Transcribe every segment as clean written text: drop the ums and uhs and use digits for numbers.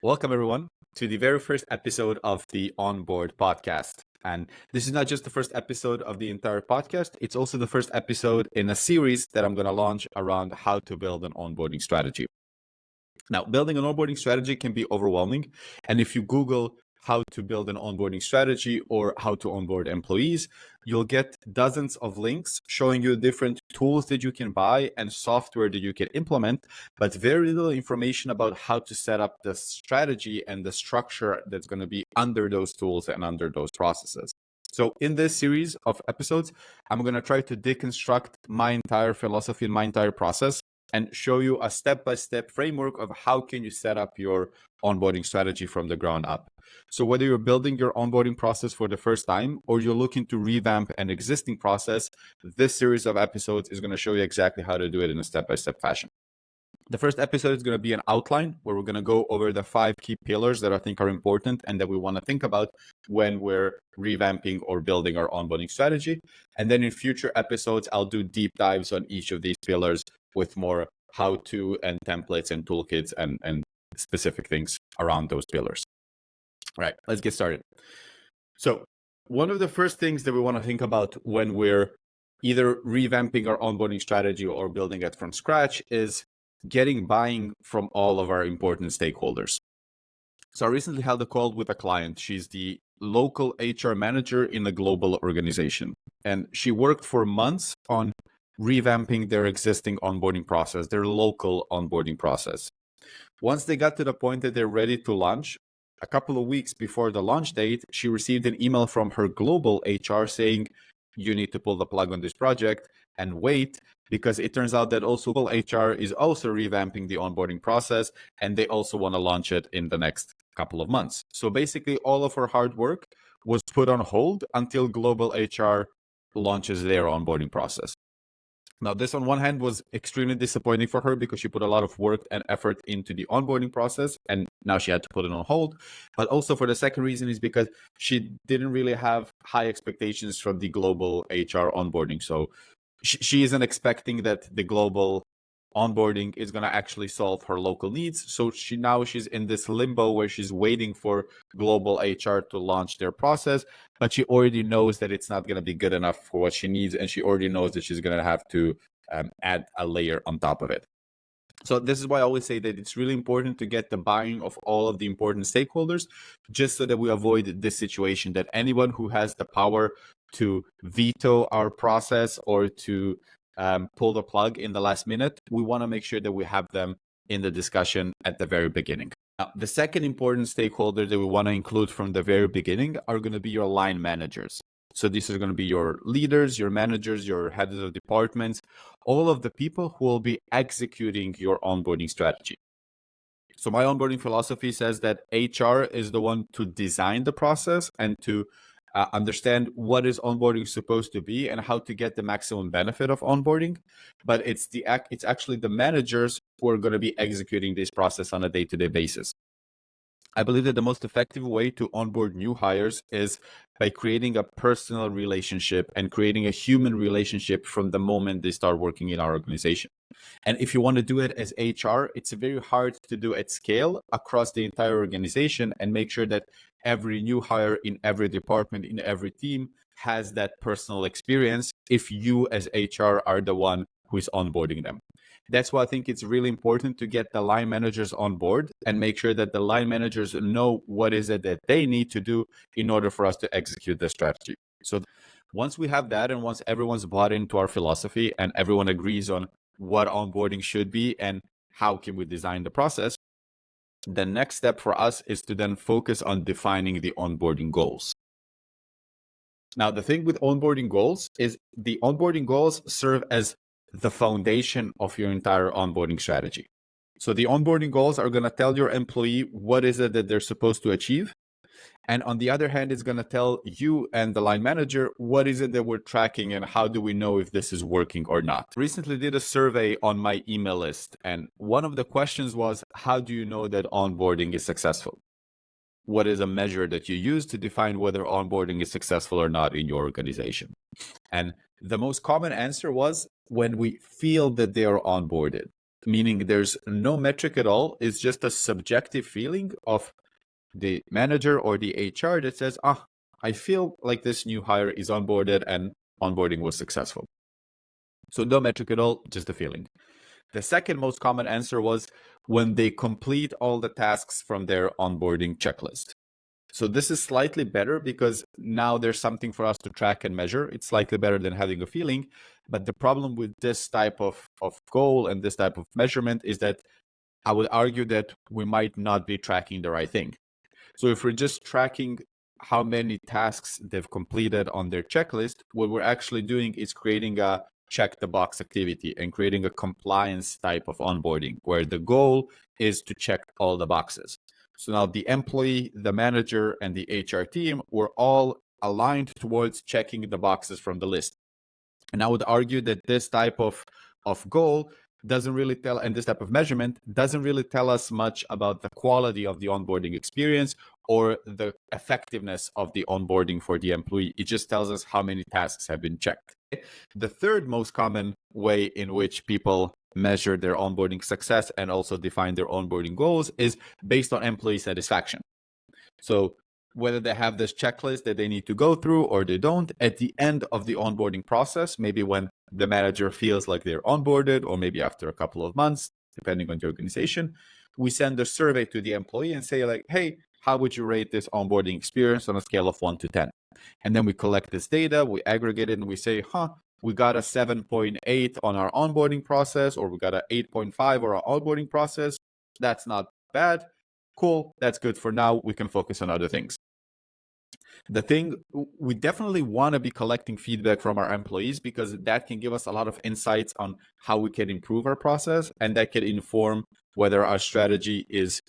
Welcome, everyone, to the very first episode of the Onboard podcast. And this is not just the first episode of the entire podcast, it's also the first episode in a series that I'm going to launch around how to build an onboarding strategy. Now, building an onboarding strategy can be overwhelming. And if you Google how to build an onboarding strategy or how to onboard employees, you'll get dozens of links showing you different tools that you can buy and software that you can implement, but very little information about how to set up the strategy and the structure that's going to be under those tools and under those processes. So in this series of episodes, I'm going to try to deconstruct my entire philosophy and my entire process and show you a step-by-step framework of how can you set up your onboarding strategy from the ground up. So whether you're building your onboarding process for the first time or you're looking to revamp an existing process, this series of episodes is going to show you exactly how to do it in a step-by-step fashion. The first episode is going to be an outline where we're going to go over the 5 key pillars that I think are important and that we want to think about when we're revamping or building our onboarding strategy. And then in future episodes, I'll do deep dives on each of these pillars with more how-to and templates and toolkits and specific things around those pillars. All right, let's get started. So one of the first things that we want to think about when we're either revamping our onboarding strategy or building it from scratch is getting buy-in from all of our important stakeholders. So I recently held a call with a client. She's the local HR manager in a global organization, and she worked for months on revamping their existing onboarding process, their local onboarding process. Once they got to the point that they're ready to launch, a couple of weeks before the launch date, she received an email from her global HR saying, you need to pull the plug on this project and wait, because it turns out that also HR is also revamping the onboarding process and they also want to launch it in the next couple of months. So basically all of her hard work was put on hold until global HR launches their onboarding process. Now, this on one hand was extremely disappointing for her because she put a lot of work and effort into the onboarding process and now she had to put it on hold. But also for the second reason is because she didn't really have high expectations from the global HR onboarding. So she isn't expecting that the global onboarding is going to actually solve her local needs. So she's in this limbo where she's waiting for global HR to launch their process, but she already knows that it's not going to be good enough for what she needs. And she already knows that she's going to have to add a layer on top of it. So this is why I always say that it's really important to get the buy-in of all of the important stakeholders, just so that we avoid this situation that anyone who has the power to veto our process or to pull the plug in the last minute, we want to make sure that we have them in the discussion at the very beginning. Now, the second important stakeholder that we want to include from the very beginning are going to be your line managers. So these are going to be your leaders, your managers, your heads of departments, all of the people who will be executing your onboarding strategy. So my onboarding philosophy says that HR is the one to design the process and to understand what is onboarding supposed to be and how to get the maximum benefit of onboarding. But it's actually the managers who are going to be executing this process on a day-to-day basis. I believe that the most effective way to onboard new hires is by creating a personal relationship and creating a human relationship from the moment they start working in our organization. And if you want to do it as HR, it's very hard to do at scale across the entire organization and make sure that every new hire in every department, in every team has that personal experience if you as HR are the one who is onboarding them. That's why I think it's really important to get the line managers on board and make sure that the line managers know what is it that they need to do in order for us to execute the strategy. So once we have that and once everyone's bought into our philosophy and everyone agrees on what onboarding should be and how can we design the process, the next step for us is to then focus on defining the onboarding goals. Now, the thing with onboarding goals is the onboarding goals serve as the foundation of your entire onboarding strategy. So the onboarding goals are going to tell your employee what is it that they're supposed to achieve. And on the other hand, it's going to tell you and the line manager what is it that we're tracking and how do we know if this is working or not. Recently did a survey on my email list, and one of the questions was, how do you know that onboarding is successful? What is a measure that you use to define whether onboarding is successful or not in your organization? And the most common answer was when we feel that they are onboarded. meaning there's no metric at all. It's just a subjective feeling of the manager or the HR that says, I feel like this new hire is onboarded and onboarding was successful. So no metric at all, just a feeling. The second most common answer was when they complete all the tasks from their onboarding checklist. So this is slightly better because now there's something for us to track and measure. It's slightly better than having a feeling. But the problem with this type of goal and this type of measurement is that I would argue that we might not be tracking the right thing. So if we're just tracking how many tasks they've completed on their checklist, what we're actually doing is creating a check the box activity and creating a compliance type of onboarding where the goal is to check all the boxes. So now the employee, the manager, and the HR team were all aligned towards checking the boxes from the list. And I would argue that this type of goal doesn't really tell, and this type of measurement doesn't really tell us much about the quality of the onboarding experience or the effectiveness of the onboarding for the employee. It just tells us how many tasks have been checked. The third most common way in which people measure their onboarding success and also define their onboarding goals is based on employee satisfaction. So whether they have this checklist that they need to go through or they don't, at the end of the onboarding process, maybe when the manager feels like they're onboarded, or maybe after a couple of months, depending on the organization, we send a survey to the employee and say like, hey, how would you rate this onboarding experience on a scale of 1 to 10? And then we collect this data, we aggregate it, and we say, we got a 7.8 on our onboarding process, or we got an 8.5 on our onboarding process. That's not bad. Cool, that's good for now. We can focus on other things. The thing, we definitely want to be collecting feedback from our employees because that can give us a lot of insights on how we can improve our process, and that can inform whether our strategy is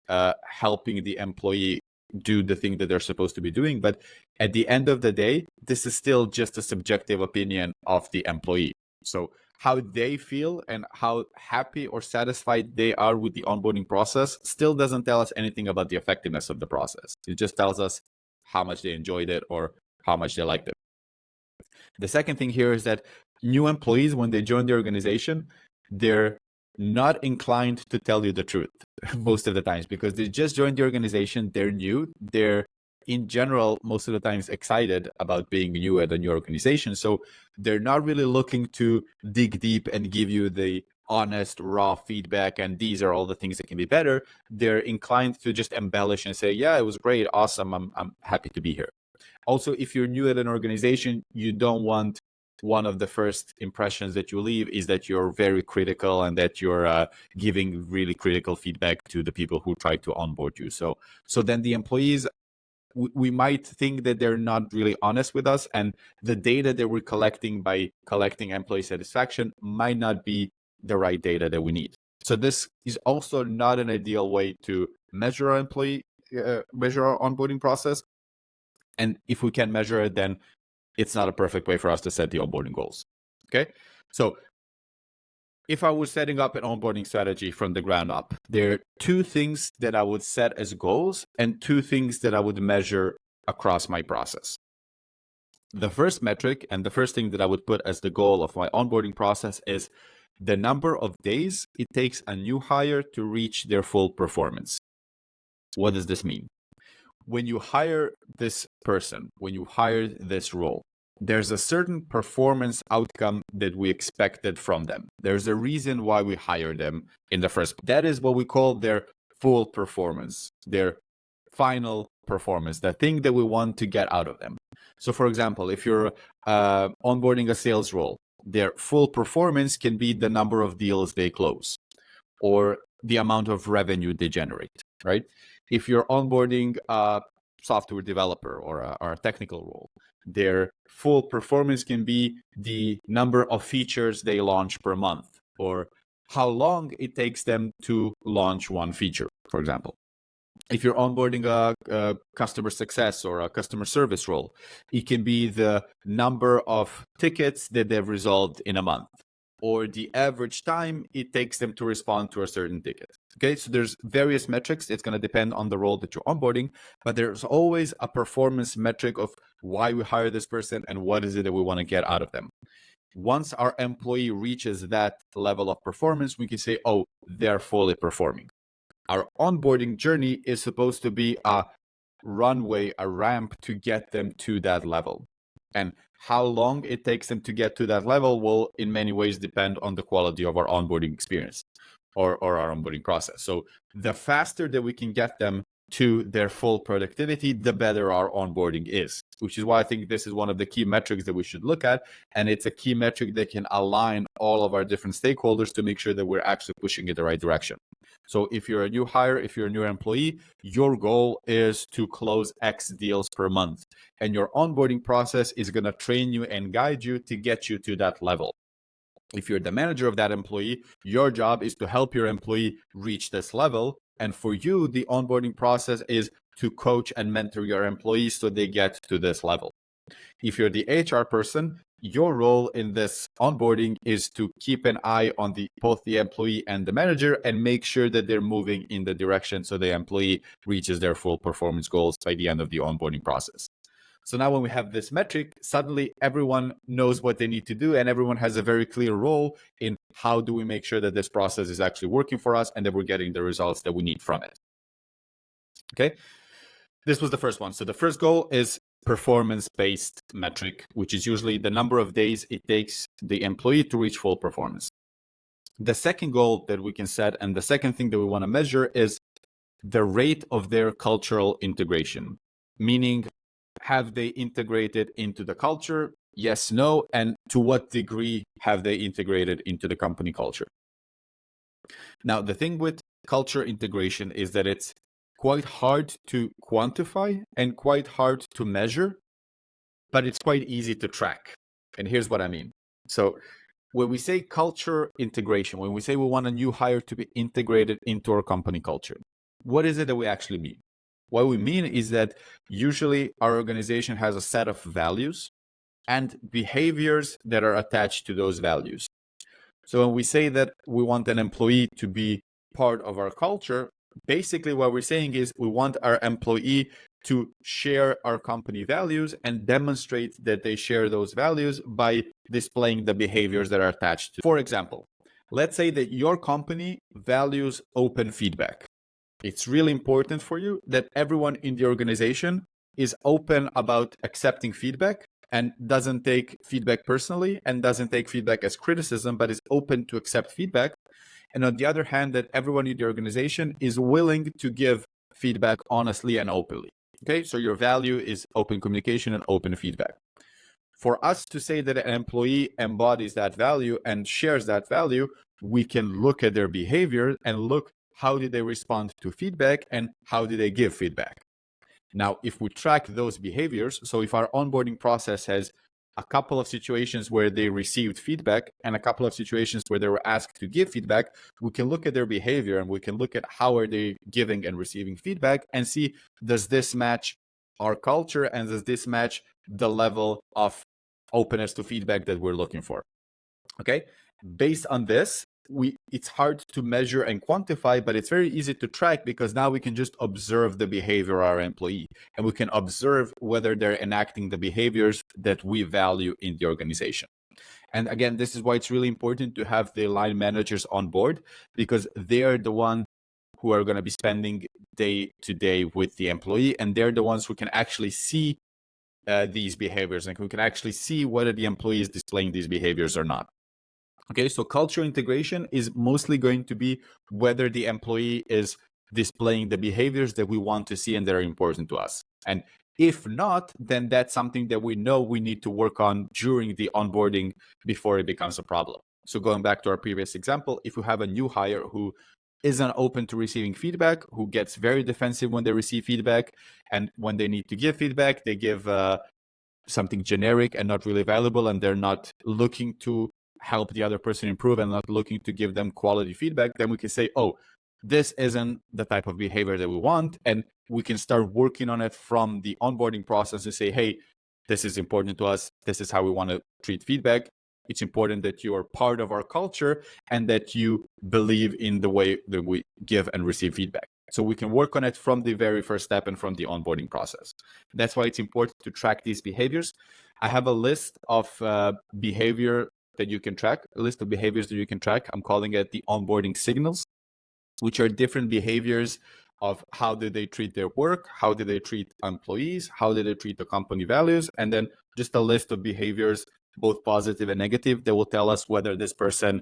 helping the employee do the thing that they're supposed to be doing. But at the end of the day, this is still just a subjective opinion of the employee. So how they feel and how happy or satisfied they are with the onboarding process still doesn't tell us anything about the effectiveness of the process. It just tells us how much they enjoyed it or how much they liked it. The second thing here is that new employees, when they join the organization, they're not inclined to tell you the truth most of the times because they just joined the organization. They're new. They're in general, most of the times excited about being new at a new organization. So they're not really looking to dig deep and give you the honest, raw feedback. And these are all the things that can be better. They're inclined to just embellish and say, yeah, it was great. Awesome. I'm happy to be here. Also, if you're new at an organization, you don't want one of the first impressions that you leave is that you're very critical and that you're giving really critical feedback to the people who try to onboard you. So then the employees, we might think that they're not really honest with us, and the data that we're collecting by collecting employee satisfaction might not be the right data that we need. So this is also not an ideal way to measure our measure our onboarding process. And if we can measure it, then it's not a perfect way for us to set the onboarding goals. Okay. So if I was setting up an onboarding strategy from the ground up, there are two things that I would set as goals and two things that I would measure across my process. The first metric and the first thing that I would put as the goal of my onboarding process is the number of days it takes a new hire to reach their full performance. What does this mean? When you hire this person, when you hire this role, there's a certain performance outcome that we expected from them. There's a reason why we hired them in the first place. That is what we call their full performance, their final performance, the thing that we want to get out of them. So for example, if you're onboarding a sales role, their full performance can be the number of deals they close or the amount of revenue they generate, right? If you're onboarding a software developer or a technical role, their full performance can be the number of features they launch per month or how long it takes them to launch one feature, for example. If you're onboarding a customer success or a customer service role, it can be the number of tickets that they've resolved in a month or the average time it takes them to respond to a certain ticket. Okay, so there's various metrics. It's going to depend on the role that you're onboarding, but there's always a performance metric of why we hire this person and what is it that we want to get out of them. Once our employee reaches that level of performance, we can say, oh, they're fully performing. Our onboarding journey is supposed to be a runway, a ramp to get them to that level. And how long it takes them to get to that level will in many ways depend on the quality of our onboarding experience or our onboarding process. So the faster that we can get them to their full productivity, the better our onboarding is, which is why I think this is one of the key metrics that we should look at. And it's a key metric that can align all of our different stakeholders to make sure that we're actually pushing in the right direction. So if you're a new hire, if you're a new employee, your goal is to close X deals per month. And your onboarding process is going to train you and guide you to get you to that level. If you're the manager of that employee, your job is to help your employee reach this level. And for you, the onboarding process is to coach and mentor your employees so they get to this level. If you're the HR person, your role in this onboarding is to keep an eye on both the employee and the manager and make sure that they're moving in the direction so the employee reaches their full performance goals by the end of the onboarding process. So now when we have this metric, suddenly everyone knows what they need to do and everyone has a very clear role in how do we make sure that this process is actually working for us and that we're getting the results that we need from it. Okay, this was the first one. So the first goal is performance-based metric, which is usually the number of days it takes the employee to reach full performance. The second goal that we can set and the second thing that we want to measure is the rate of their cultural integration, meaning have they integrated into the culture? Yes, no, and to what degree have they integrated into the company culture? Now, the thing with culture integration is that it's quite hard to quantify and quite hard to measure, but it's quite easy to track. And here's what I mean. So when we say culture integration, when we say we want a new hire to be integrated into our company culture, what is it that we actually mean? What we mean is that usually our organization has a set of values and behaviors that are attached to those values. So when we say that we want an employee to be part of our culture, basically what we're saying is we want our employee to share our company values and demonstrate that they share those values by displaying the behaviors that are attached to. For example, let's say that your company values open feedback. It's really important for you that everyone in the organization is open about accepting feedback and doesn't take feedback personally and doesn't take feedback as criticism, but is open to accept feedback. And on the other hand, that everyone in the organization is willing to give feedback honestly and openly. Okay, so your value is open communication and open feedback. For us to say that an employee embodies that value and shares that value, we can look at their behavior and look how did they respond to feedback and how did they give feedback. Now, if we track those behaviors, so if our onboarding process has a couple of situations where they received feedback and a couple of situations where they were asked to give feedback, we can look at their behavior and we can look at how are they giving and receiving feedback and see, does this match our culture and does this match the level of openness to feedback that we're looking for? Okay, based on this, it's hard to measure and quantify, but it's very easy to track because now we can just observe the behavior of our employee and we can observe whether they're enacting the behaviors that we value in the organization. And again, this is why it's really important to have the line managers on board because they are the one who are going to be spending day to day with the employee, and they're the ones who can actually see these behaviors and who can actually see whether the employee is displaying these behaviors or not. Okay, so cultural integration is mostly going to be whether the employee is displaying the behaviors that we want to see and that are important to us. And if not, then that's something that we know we need to work on during the onboarding before it becomes a problem. So going back to our previous example, if you have a new hire who isn't open to receiving feedback, who gets very defensive when they receive feedback, and when they need to give feedback, they give something generic and not really valuable, and they're not looking to help the other person improve and not looking to give them quality feedback, then we can say, oh, this isn't the type of behavior that we want. And we can start working on it from the onboarding process to say, hey, this is important to us. This is how we want to treat feedback. It's important that you are part of our culture and that you believe in the way that we give and receive feedback. So we can work on it from the very first step and from the onboarding process. That's why it's important to track these behaviors. I have a list of behavior that you can track, a list of behaviors that you can track. I'm calling it the onboarding signals, which are different behaviors of how do they treat their work, how do they treat employees, how do they treat the company values, and then just a list of behaviors, both positive and negative, that will tell us whether this person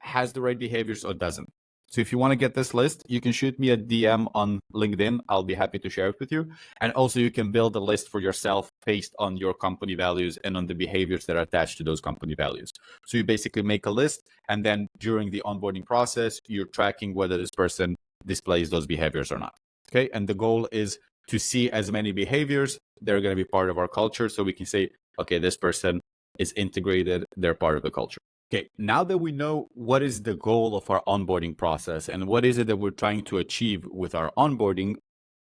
has the right behaviors or doesn't. So if you want to get this list, you can shoot me a DM on LinkedIn. I'll be happy to share it with you. And also you can build a list for yourself based on your company values and on the behaviors that are attached to those company values. So you basically make a list, and then during the onboarding process, you're tracking whether this person displays those behaviors or not. Okay. And the goal is to see as many behaviors that are going to be part of our culture. So we can say, okay, this person is integrated, they're part of the culture. Okay, now that we know what is the goal of our onboarding process and what is it that we're trying to achieve with our onboarding,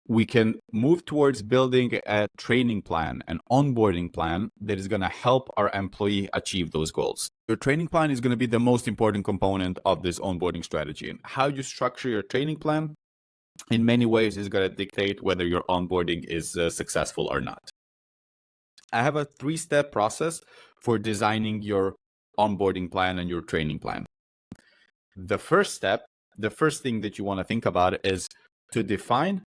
we can move towards building a training plan, an onboarding plan that is going to help our employee achieve those goals. Your training plan is going to be the most important component of this onboarding strategy. And how you structure your training plan in many ways is going to dictate whether your onboarding is successful or not. I have a 3-step process for designing your onboarding plan and your training plan. The first step, the first thing that you want to think about is to define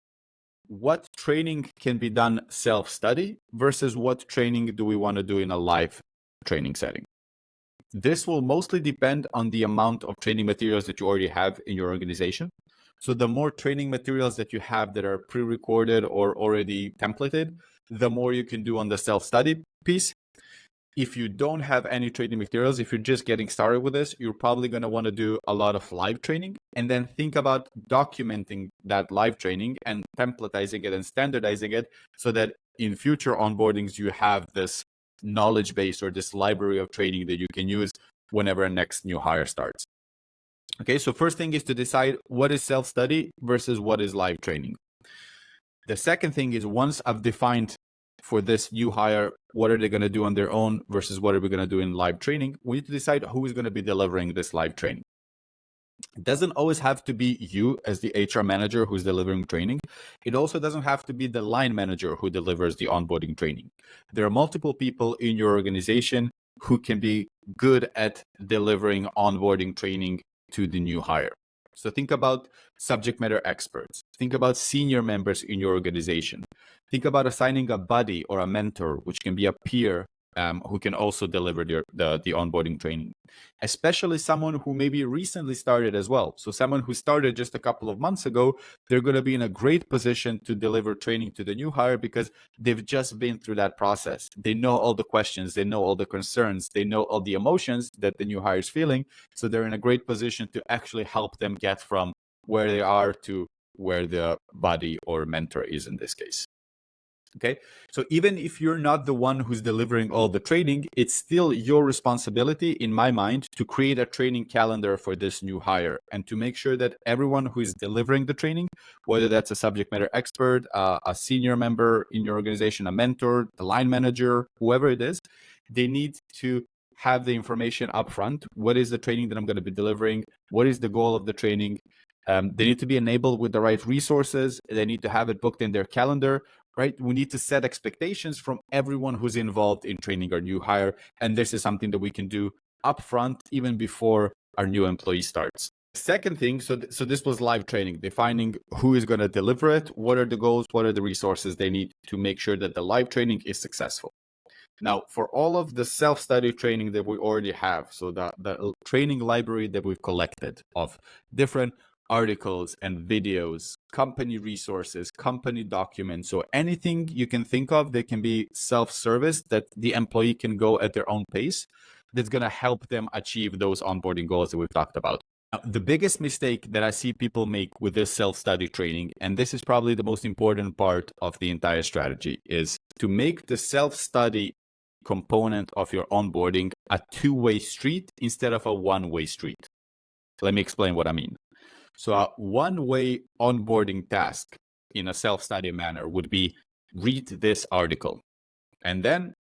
what training can be done self-study versus what training do we want to do in a live training setting. This will mostly depend on the amount of training materials that you already have in your organization. So the more training materials that you have that are pre-recorded or already templated, the more you can do on the self-study piece. If you don't have any training materials, if you're just getting started with this, you're probably going to want to do a lot of live training, and then think about documenting that live training and templatizing it and standardizing it so that in future onboardings, you have this knowledge base or this library of training that you can use whenever a next new hire starts. Okay, so first thing is to decide what is self-study versus what is live training. The second thing is, once I've defined for this new hire, what are they going to do on their own versus what are we going to do in live training, we need to decide who is going to be delivering this live training. It doesn't always have to be you as the HR manager who's delivering training. It also doesn't have to be the line manager who delivers the onboarding training. There are multiple people in your organization who can be good at delivering onboarding training to the new hire. So think about subject matter experts. Think about senior members in your organization. Think about assigning a buddy or a mentor, which can be a peer who can also deliver the onboarding training, especially someone who maybe recently started as well. So someone who started just a couple of months ago, they're going to be in a great position to deliver training to the new hire because they've just been through that process. They know all the questions, they know all the concerns, they know all the emotions that the new hire is feeling. So they're in a great position to actually help them get from where they are to where the buddy or mentor is in this case. Okay, so even if you're not the one who's delivering all the training, it's still your responsibility, in my mind, to create a training calendar for this new hire and to make sure that everyone who is delivering the training, whether that's a subject matter expert, a senior member in your organization, a mentor, the line manager, whoever it is, they need to have the information up front. What is the training that I'm going to be delivering? What is the goal of the training? They need to be enabled with the right resources. They need to have it booked in their calendar. Right? We need to set expectations from everyone who's involved in training our new hire. And this is something that we can do upfront, even before our new employee starts. Second thing, so this was live training, defining who is going to deliver it, what are the goals, what are the resources they need to make sure that the live training is successful. Now, for all of the self-study training that we already have, so the training library that we've collected of different articles and videos, company resources, company documents, so anything you can think of that can be self-service, that the employee can go at their own pace, that's going to help them achieve those onboarding goals that we've talked about. Now, the biggest mistake that I see people make with this self-study training, and this is probably the most important part of the entire strategy, is to make the self-study component of your onboarding a two-way street instead of a one-way street. Let me explain what I mean. So a one-way onboarding task in a self-study manner would be read this article and then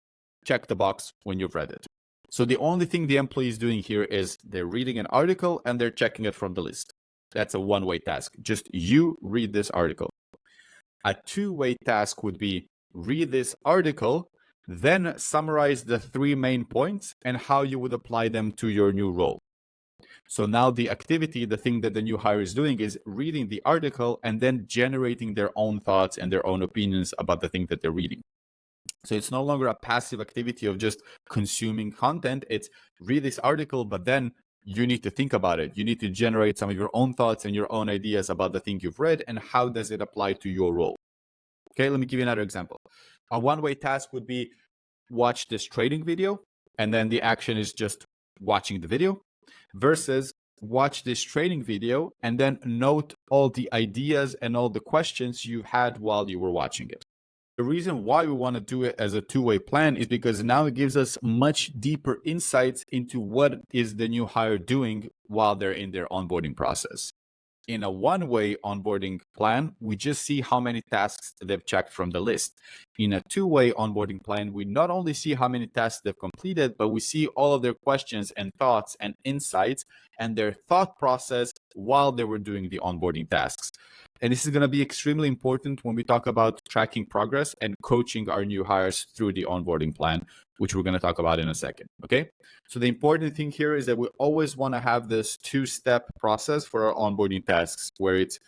check the box when you've read it. So the only thing the employee is doing here is they're reading an article and they're checking it from the list. That's a one-way task. Just you read this article. A two-way task would be read this article Then summarize the 3 main points and how you would apply them to your new role. So now the activity, the thing that the new hire is doing is reading the article and then generating their own thoughts and their own opinions about the thing that they're reading. So it's no longer a passive activity of just consuming content. It's read this article, but then you need to think about it. You need to generate some of your own thoughts and your own ideas about the thing you've read and how does it apply to your role. Okay, let me give you another example. A one-way task would be watch this trading video, and then the action is just watching the video, versus watch this training video and then note all the ideas and all the questions you had while you were watching it. The reason why we want to do it as a two-way plan is because now it gives us much deeper insights into what is the new hire doing while they're in their onboarding process. In a one-way onboarding plan, we just see how many tasks they've checked from the list. In a two-way onboarding plan, we not only see how many tasks they've completed, but we see all of their questions and thoughts and insights and their thought process while they were doing the onboarding tasks. And this is going to be extremely important when we talk about tracking progress and coaching our new hires through the onboarding plan, which we're going to talk about in a second. Okay. So the important thing here is that we always want to have this two-step process for our onboarding tasks, where it's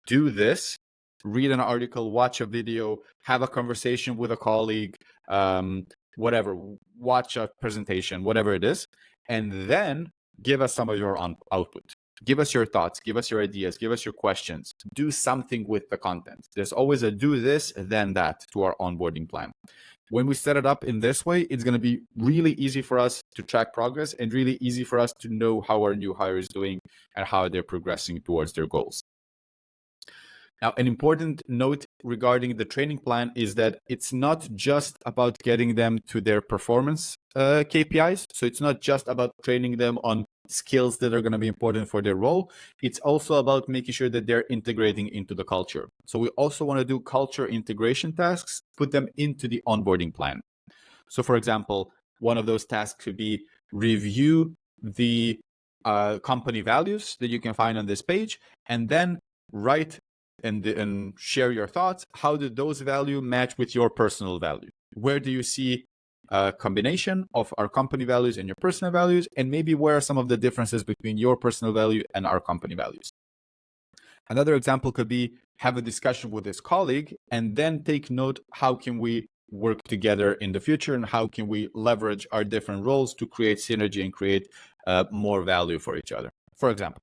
do this, read an article, watch a video, have a conversation with a colleague, whatever, watch a presentation, whatever it is, and then give us some of your output. Give us your thoughts, give us your ideas, give us your questions, do something with the content. There's always a do this, then that to our onboarding plan. When we set it up in this way, it's going to be really easy for us to track progress and really easy for us to know how our new hire is doing and how they're progressing towards their goals. Now, an important note regarding the training plan is that it's not just about getting them to their performance KPIs. So it's not just about training them on skills that are going to be important for their role. It's also about making sure that they're integrating into the culture. So we also want to do culture integration tasks, put them into the onboarding plan. So for example, one of those tasks could be review the company values that you can find on this page, and then write and share your thoughts. How do those values match with your personal value? Where do you see a combination of our company values and your personal values? And maybe where are some of the differences between your personal value and our company values? Another example could be have a discussion with this colleague and then take note, how can we work together in the future and how can we leverage our different roles to create synergy and create more value for each other, for example.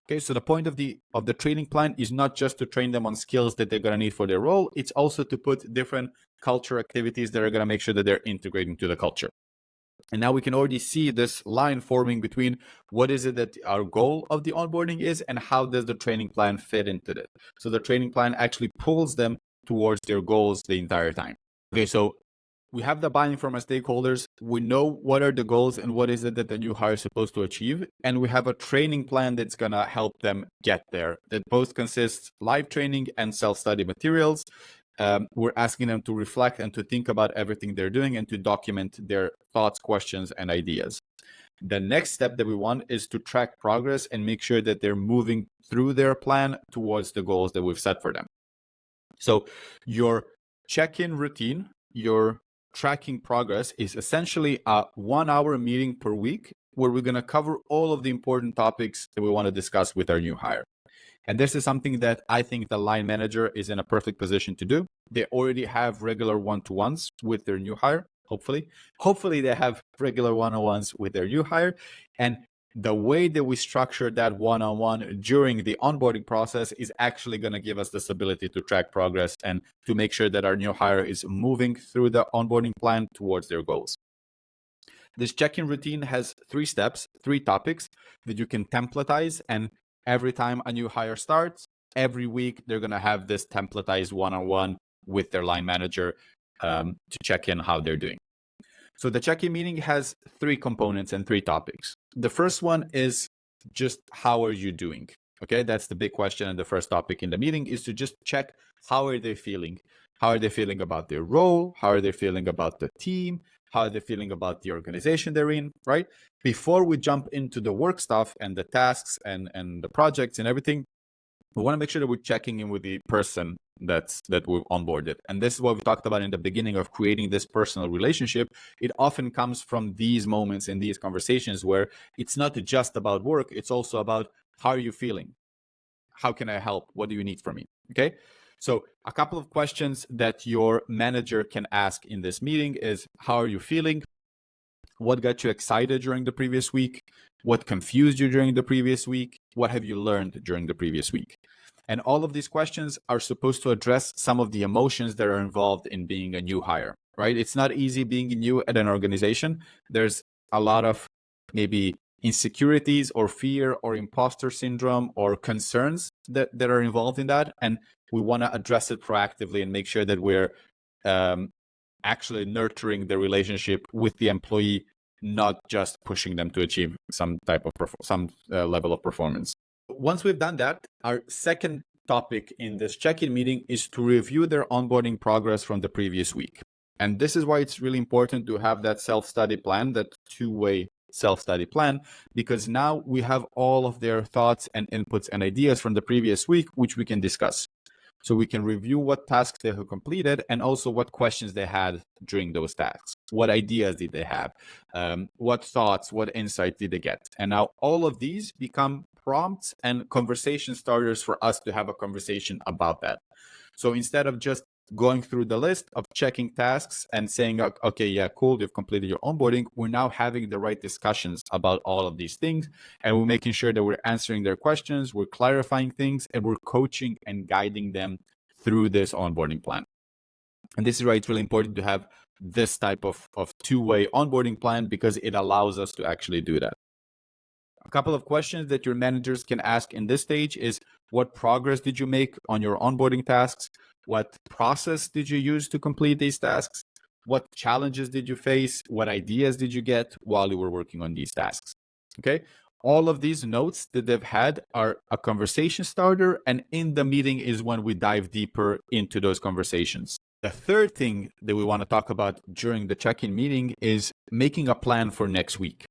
Okay, so the point of the training plan is not just to train them on skills that they're going to need for their role. It's also to put different culture activities that are going to make sure that they're integrating to the culture. And now we can already see this line forming between what is it that our goal of the onboarding is and how does the training plan fit into it. So the training plan actually pulls them towards their goals the entire time. Okay, so we have the buy-in from our stakeholders. We know what are the goals and what is it that the new hire is supposed to achieve. And we have a training plan that's going to help them get there. That both consists live training and self-study materials. We're asking them to reflect and to think about everything they're doing and to document their thoughts, questions, and ideas. The next step that we want is to track progress and make sure that they're moving through their plan towards the goals that we've set for them. So your check-in routine, your tracking progress is essentially a 1-hour meeting per week where we're going to cover all of the important topics that we want to discuss with our new hire. And this is something that I think the line manager is in a perfect position to do. They already have regular one-to-ones with their new hire, hopefully. Hopefully they have regular one-on-ones with their new hire. And the way that we structure that one-on-one during the onboarding process is actually going to give us this ability to track progress and to make sure that our new hire is moving through the onboarding plan towards their goals. This check-in routine has 3 steps, 3 topics that you can templatize, and every time a new hire starts, every week they're going to have this templatized one-on-one with their line manager to check in how they're doing. So the check-in meeting has 3 components and 3 topics. The first one is just how are you doing? Okay, that's the big question. And the first topic in the meeting is to just check how are they feeling? How are they feeling about their role? How are they feeling about the team? How are they feeling about the organization they're in, right? Before we jump into the work stuff and the tasks and the projects and everything, we want to make sure that we're checking in with the person that we've onboarded. And this is what we talked about in the beginning of creating this personal relationship. It often comes from these moments in these conversations where it's not just about work, it's also about how are you feeling? How can I help? What do you need from me? Okay. So a couple of questions that your manager can ask in this meeting is, how are you feeling? What got you excited during the previous week? What confused you during the previous week? What have you learned during the previous week? And all of these questions are supposed to address some of the emotions that are involved in being a new hire, right? It's not easy being new at an organization. There's a lot of maybe insecurities or fear or imposter syndrome or concerns that are involved in that. And we want to address it proactively and make sure that we're actually nurturing the relationship with the employee, not just pushing them to achieve some type of level of performance. Once we've done that, our second topic in this check-in meeting is to review their onboarding progress from the previous week. And this is why it's really important to have that self-study plan, that two-way self-study plan, because now we have all of their thoughts and inputs and ideas from the previous week, which we can discuss. So we can review what tasks they have completed and also what questions they had during those tasks. What ideas did they have? What thoughts, what insight did they get? And now all of these become prompts and conversation starters for us to have a conversation about that. So instead of just going through the list of checking tasks and saying, okay, yeah, cool, you've completed your onboarding, we're now having the right discussions about all of these things. And we're making sure that we're answering their questions, we're clarifying things, and we're coaching and guiding them through this onboarding plan. And this is why it's really important to have this type of two-way onboarding plan, because it allows us to actually do that. A couple of questions that your managers can ask in this stage is, what progress did you make on your onboarding tasks? What process did you use to complete these tasks? What challenges did you face? What ideas did you get while you were working on these tasks? Okay. All of these notes that they've had are a conversation starter, and in the meeting is when we dive deeper into those conversations. The third thing that we want to talk about during the check-in meeting is making a plan for next week.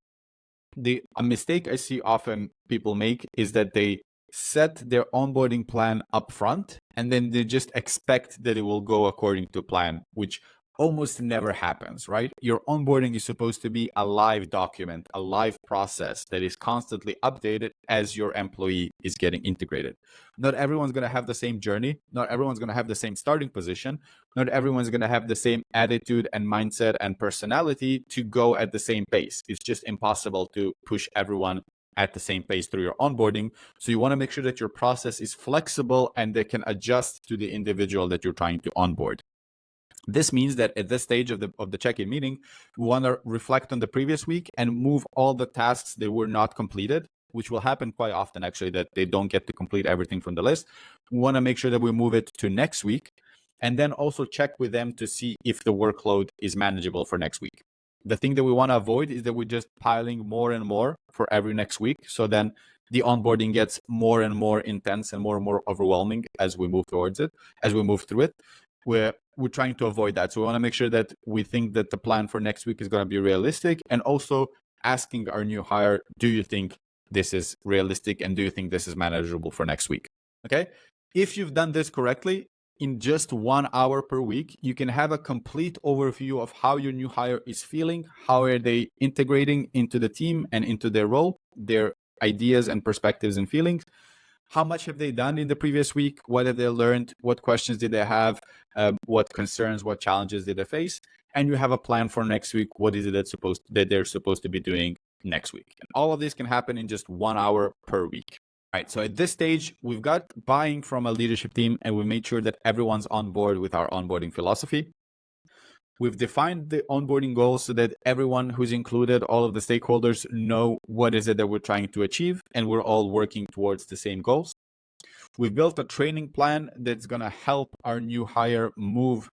A mistake I see often people make is that they set their onboarding plan up front and then they just expect that it will go according to plan, which almost never happens, right? Your onboarding is supposed to be a live document, a live process that is constantly updated as your employee is getting integrated. Not everyone's going to have the same journey. Not everyone's going to have the same starting position. Not everyone's going to have the same attitude and mindset and personality to go at the same pace. It's just impossible to push everyone at the same pace through your onboarding. So you want to make sure that your process is flexible and they can adjust to the individual that you're trying to onboard. This means that at this stage of the check-in meeting, we want to reflect on the previous week and move all the tasks that were not completed, which will happen quite often, actually, that they don't get to complete everything from the list. We want to make sure that we move it to next week, and then also check with them to see if the workload is manageable for next week. The thing that we want to avoid is that we're just piling more and more for every next week. So then the onboarding gets more and more intense and more overwhelming as we move towards it, as we move through it. We're trying to avoid that. So we want to make sure that we think that the plan for next week is going to be realistic, and also asking our new hire, do you think this is realistic and do you think this is manageable for next week? Okay. If you've done this correctly, in just 1 hour per week, you can have a complete overview of how your new hire is feeling, how are they integrating into the team and into their role, their ideas and perspectives and feelings. How much have they done in the previous week? What have they learned? What questions did they have? What concerns, what challenges did they face? And you have a plan for next week. What is it that they're supposed to be doing next week? And all of this can happen in just 1 hour per week. All right, so at this stage, we've got buy-in from a leadership team, and we made sure that everyone's on board with our onboarding philosophy. We've defined the onboarding goals so that everyone who's included, all of the stakeholders, know what is it that we're trying to achieve, and we're all working towards the same goals. We've built a training plan that's going to help our new hire move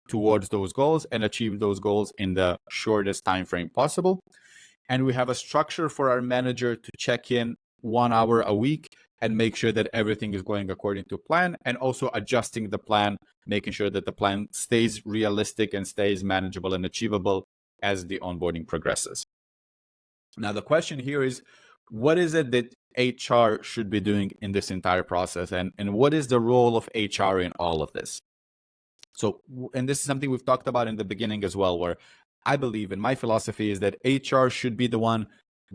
towards those goals and achieve those goals in the shortest time frame possible. And we have a structure for our manager to check in 1 hour a week and make sure that everything is going according to plan, and also adjusting the plan, making sure that the plan stays realistic and stays manageable and achievable as the onboarding progresses. Now, the question here is, what is it that HR should be doing in this entire process, and what is the role of HR in all of this. So, and this is something we've talked about in the beginning as well, where I believe, in my philosophy, is that HR should be the one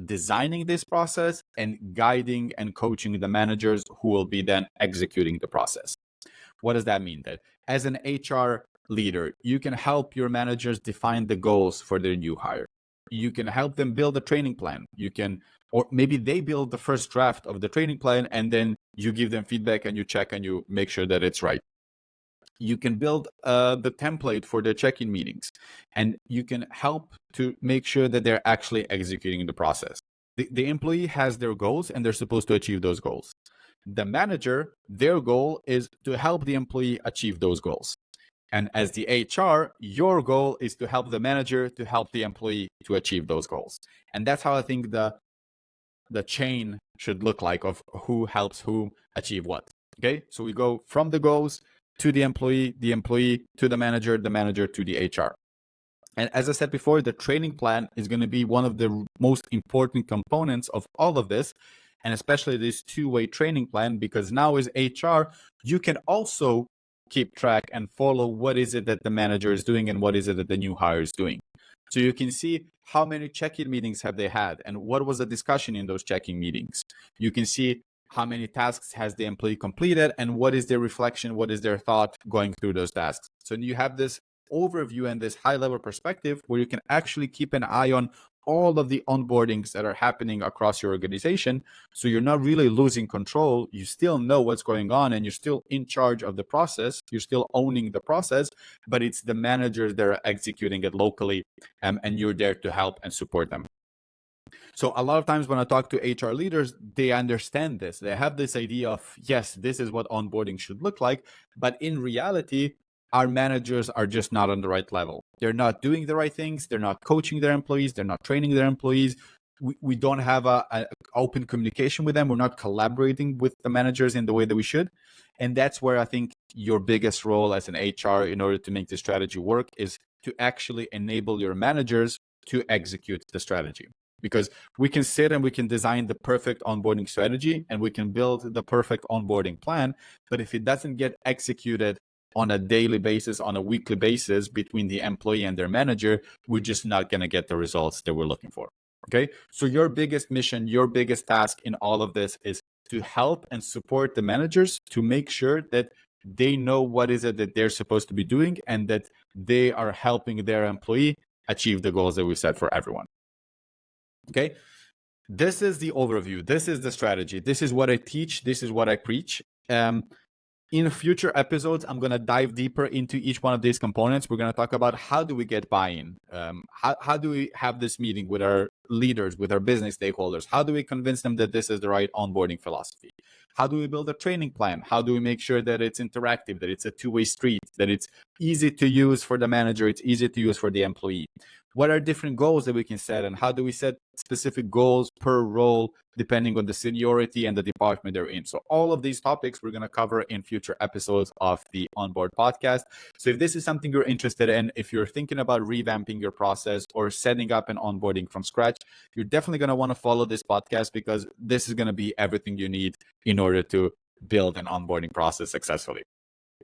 designing this process and guiding and coaching the managers who will be then executing the process. What does that mean? That as an HR leader, you can help your managers define the goals for their new hire. You can help them build a training plan. You can, or maybe they build the first draft of the training plan and then you give them feedback and you check and you make sure that it's right. You can build the template for their check-in meetings, and you can help to make sure that they're actually executing the process. The employee has their goals and they're supposed to achieve those goals. The manager, their goal is to help the employee achieve those goals. And as the HR, your goal is to help the manager to help the employee to achieve those goals. And that's how I think the chain should look like, of who helps whom achieve what. Okay, so we go from the goals to the employee to the manager to the HR. And as I said before, the training plan is going to be one of the most important components of all of this, and especially this two-way training plan, because now as HR, you can also keep track and follow what is it that the manager is doing and what is it that the new hire is doing. So you can see how many check-in meetings have they had and what was the discussion in those check-in meetings. You can see how many tasks has the employee completed and what is their reflection, what is their thought going through those tasks. So you have this overview and this high-level perspective where you can actually keep an eye on all of the onboardings that are happening across your organization. So you're not really losing control. You still know what's going on and you're still in charge of the process. You're still owning the process, but it's the managers that are executing it locally, and you're there to help and support them. So a lot of times when I talk to HR leaders, they understand this. They have this idea of, yes, this is what onboarding should look like. But in reality, our managers are just not on the right level. They're not doing the right things. They're not coaching their employees. They're not training their employees. We don't have a open communication with them. We're not collaborating with the managers in the way that we should. And that's where I think your biggest role as an HR in order to make the strategy work is to actually enable your managers to execute the strategy. Because we can sit and we can design the perfect onboarding strategy and we can build the perfect onboarding plan. But if it doesn't get executed on a daily basis, on a weekly basis between the employee and their manager, we're just not going to get the results that we're looking for. Okay. So your biggest mission, your biggest task in all of this is to help and support the managers to make sure that they know what is it that they're supposed to be doing and that they are helping their employee achieve the goals that we set for everyone. Okay, this is the overview. This is the strategy. This is what I teach. This is what I preach. In future episodes, I'm going to dive deeper into each one of these components. We're going to talk about how do we get buy-in? How do we have this meeting with our leaders, with our business stakeholders? How do we convince them that this is the right onboarding philosophy? How do we build a training plan? How do we make sure that it's interactive, that it's a two-way street, that it's easy to use for the manager, it's easy to use for the employee? What are different goals that we can set, and how do we set specific goals per role depending on the seniority and the department they're in? So all of these topics we're going to cover in future episodes of the Onboard podcast. So if this is something you're interested in, if you're thinking about revamping your process or setting up an onboarding from scratch, you're definitely going to want to follow this podcast, because this is going to be everything you need in order to build an onboarding process successfully.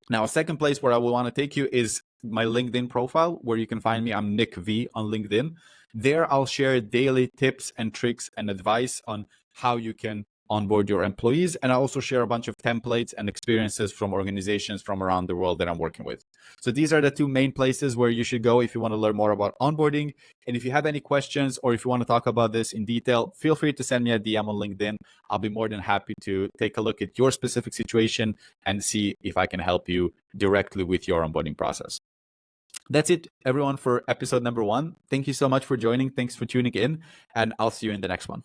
Now, a second place where I will want to take you is my LinkedIn profile, where you can find me. I'm Nik V on LinkedIn. There, I'll share daily tips and tricks and advice on how you can onboard your employees. And I also share a bunch of templates and experiences from organizations from around the world that I'm working with. So these are the two main places where you should go if you want to learn more about onboarding. And if you have any questions or if you want to talk about this in detail, feel free to send me a DM on LinkedIn. I'll be more than happy to take a look at your specific situation and see if I can help you directly with your onboarding process. That's it, everyone, for episode number 1. Thank you so much for joining. Thanks for tuning in, and I'll see you in the next one.